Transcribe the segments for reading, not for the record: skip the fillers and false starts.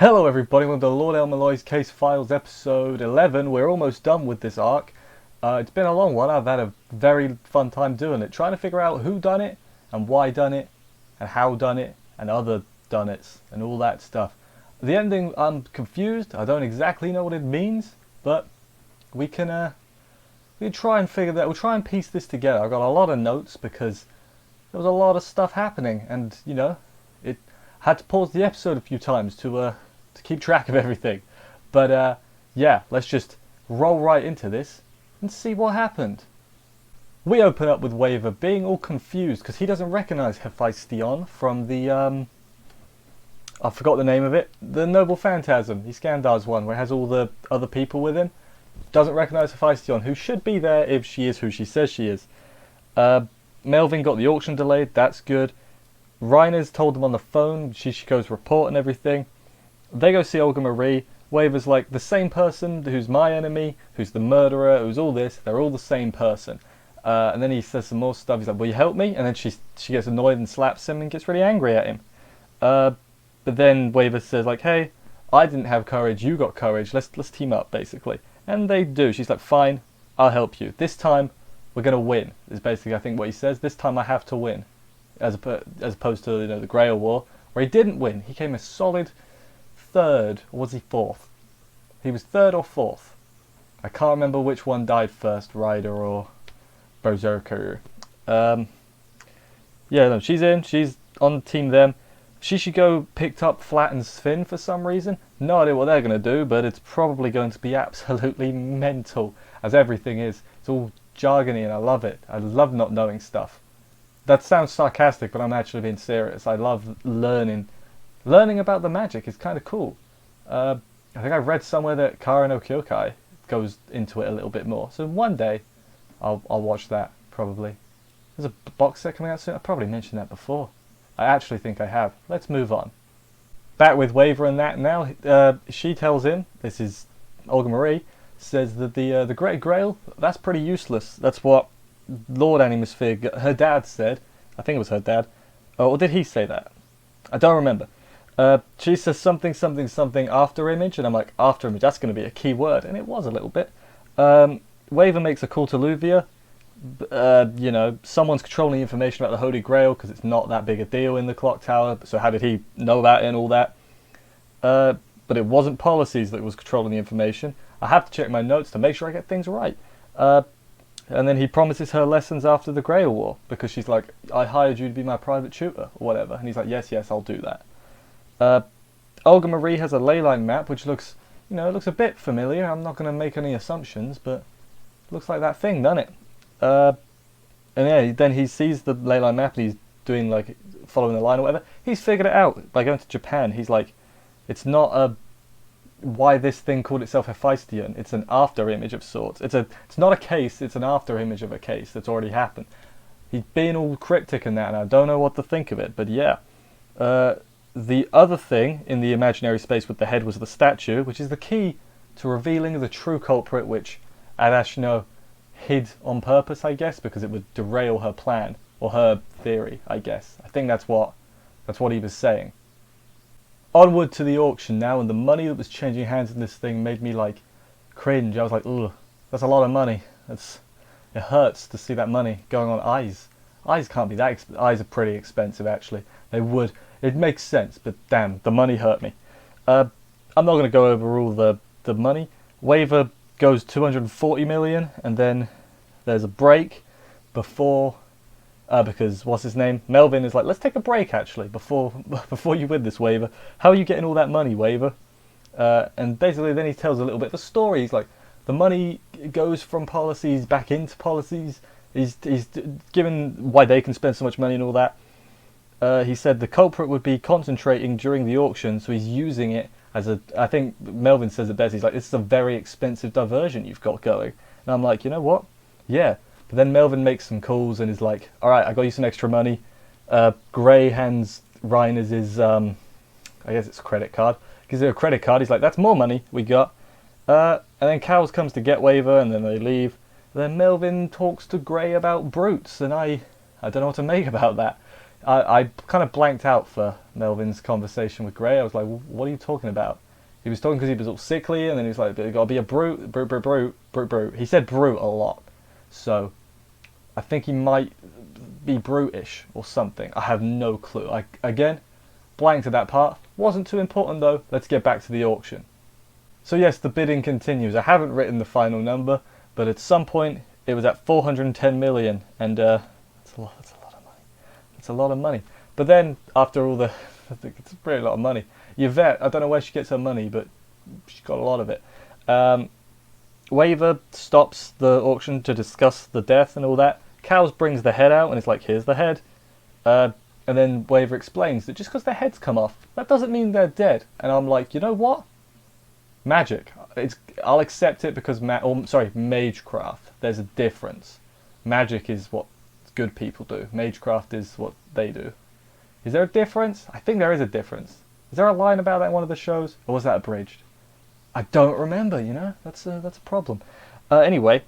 Hello everybody, welcome to Lord El-Melloi Case Files episode 11. We're almost done with this arc. It's been a long one. I've had a very fun time doing it, trying to figure out who done it, and why done it, and how done it, and other done it's, and all that stuff. The ending, I'm confused. I don't exactly know what it means, but we can try and figure that. We'll try and piece this together. I've got a lot of notes because there was a lot of stuff happening, and it had to pause the episode a few times to keep track of everything. But yeah, let's just roll right into this and see what happened. We open up with Waver being all confused because he doesn't recognise Hephaestion from the I forgot the name of it. The Noble Phantasm, the Scandar's one, where it has all the other people with him. Doesn't recognise Hephaestion, who should be there if she is who she says she is. Melvin got the auction delayed, that's good. Reiner's told them on the phone, she goes report and everything. They go see Olga Marie. Waver's like, the same person who's my enemy, who's the murderer, who's all this, they're all the same person. And then he says some more stuff, he's like, will you help me? And then she gets annoyed and slaps him and gets really angry at him. But then Waver says like, hey, I didn't have courage, you got courage, let's team up basically. And they do. She's like, fine, I'll help you. This time, we're going to win, is basically I think what he says. This time I have to win. As opposed to the Grail War, where he didn't win. He came a solid third, or was he fourth? He was third or fourth. I can't remember which one died first, Ryder or Berserker. Yeah, no, she's in. She's on Team Them. Shishigo picked up Flat and Sven for some reason. No idea what they're going to do, but it's probably going to be absolutely mental, as everything is. It's all jargony and I love it. I love not knowing stuff. That sounds sarcastic, but I'm actually being serious. I love learning about the magic. It's kind of cool. I think I read somewhere that Kara no Kyokai goes into it a little bit more. So one day, I'll watch that, probably. There's a box set coming out soon. I probably mentioned that before. I actually think I have. Let's move on. Back with Waver and that now. She tells him, this is Olga Marie, says that the Great Grail, that's pretty useless. That's what Lord Animosphere, her dad said. I think it was her dad. Or did he say that? I don't remember. She says something after image, and I'm like, after image, that's going to be a key word, and it was a little bit. Waver makes a call to Luvia. Someone's controlling the information about the Holy Grail because it's not that big a deal in the clock tower, so how did he know that and all that? But it wasn't policies that was controlling the information. I have to check my notes to make sure I get things right. And then he promises her lessons after the Grail War, because she's like, I hired you to be my private tutor, or whatever. And he's like, yes, I'll do that. Olga Marie has a ley line map, which looks, it looks a bit familiar. I'm not going to make any assumptions, but it looks like that thing, doesn't it? And yeah, then he sees the ley line map, and he's doing, like, following the line or whatever. He's figured it out by going to Japan. He's like, it's not why this thing called itself Hephaestion. It's an after image of sorts. It's not a case, it's an after image of a case that's already happened. He's being all cryptic in that, and I don't know what to think of it, but yeah. The other thing in the imaginary space with the head was the statue, which is the key to revealing the true culprit, which Adashino hid on purpose, I guess, because it would derail her plan, or her theory, I guess. I think that's what he was saying. Onward to the auction now, and the money that was changing hands in this thing made me like cringe. I was like, ugh, that's a lot of money. It hurts to see that money going on eyes. Eyes can't be that eyes are pretty expensive actually. It makes sense, but damn, the money hurt me. I'm not going to go over all the money. Waver goes 240 million, and then there's a break before because what's his name? Melvin is like, let's take a break actually before you win this, Waver. How are you getting all that money, Waver? And basically then he tells a little bit of a story. He's like, the money goes from policies back into policies. He's given why they can spend so much money and all that. He said the culprit would be concentrating during the auction, so he's using it as I think Melvin says it best. He's like, this is a very expensive diversion you've got going. And I'm like, you know what? Yeah. But then Melvin makes some calls and is like, alright, I got you some extra money. Gray hands Reiner's his, I guess it's a credit card. Gives her a credit card. He's like, that's more money we got. And then Cows comes to get Waver, and then they leave. Then Melvin talks to Gray about brutes, and I don't know what to make about that. I kind of blanked out for Melvin's conversation with Gray. I was like, what are you talking about? He was talking because he was all sickly, and then he was like, "You gotta be a brute, brute, brute, brute, brute, brute." He said brute a lot, so I think he might be brutish or something. I have no clue. I again blanked at that part. Wasn't too important though. Let's get back to the auction. So yes, the bidding continues. I haven't written the final number, but at some point it was at 410 million, and that's a lot. That's a lot of money. That's a lot of money. But then after all the, I think it's a pretty lot of money. Yvette, I don't know where she gets her money, but she's got a lot of it. Waver stops the auction to discuss the death and all that. Cows brings the head out and it's like, here's the head. And then Waver explains that just because their heads come off, that doesn't mean they're dead. And I'm like, you know what? Magic. I'll accept it because magecraft. There's a difference. Magic is what good people do. Magecraft is what they do. Is there a difference? I think there is a difference. Is there a line about that in one of the shows, or was that abridged? I don't remember. You know, that's a problem. Anyway,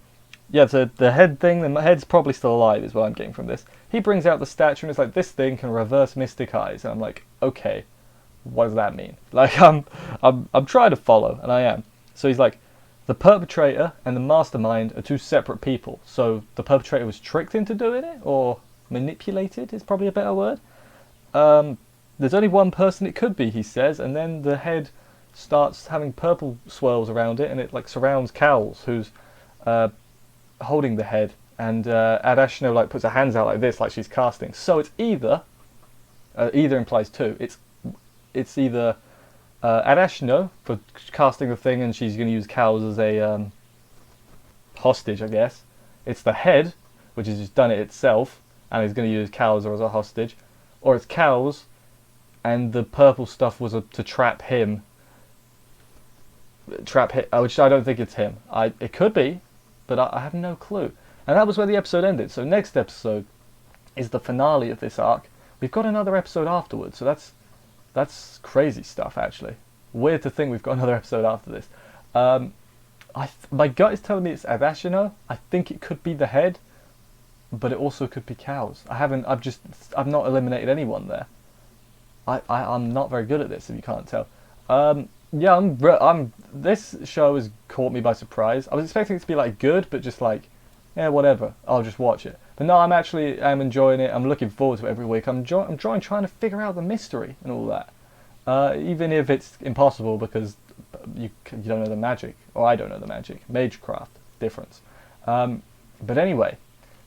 yeah, the head thing. The head's probably still alive, is what I'm getting from this. He brings out the statue and it's like, this thing can reverse mystic eyes, and I'm like, okay, what does that mean? Like, I'm trying to follow, and I am. So he's like, the perpetrator and the mastermind are two separate people. So the perpetrator was tricked into doing it, or manipulated is probably a better word. There's only one person it could be, he says, and then the head starts having purple swirls around it, and it like surrounds Cowles, who's holding the head, and Adashno like puts her hands out like this, like she's casting. So it's either implies two. It's either Adashno for casting the thing, and she's going to use Cowles as a hostage, I guess. It's the head, which has just done it itself, and is going to use Cowles as a hostage, or it's Cowles, and the purple stuff was to trap him. Which I don't think it's him. It could be, but I have no clue. And that was where the episode ended. So next episode is the finale of this arc. We've got another episode afterwards, so that's crazy stuff actually. Weird to think we've got another episode after this. My gut is telling me it's Adashino. I think it could be the head, but it also could be Cowles. I've not eliminated anyone there. I'm not very good at this, if you can't tell. Yeah, this show has caught me by surprise. I was expecting it to be like good, but just like, yeah, whatever. I'll just watch it. But no, I'm enjoying it. I'm looking forward to it every week. I'm trying to figure out the mystery and all that. Even if it's impossible because you don't know the magic, or I don't know the magic. Magecraft, difference. But anyway,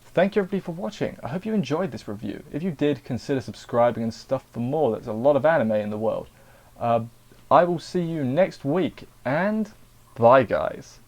thank you everybody for watching. I hope you enjoyed this review. If you did, consider subscribing and stuff for more. There's a lot of anime in the world. I will see you next week, and bye guys.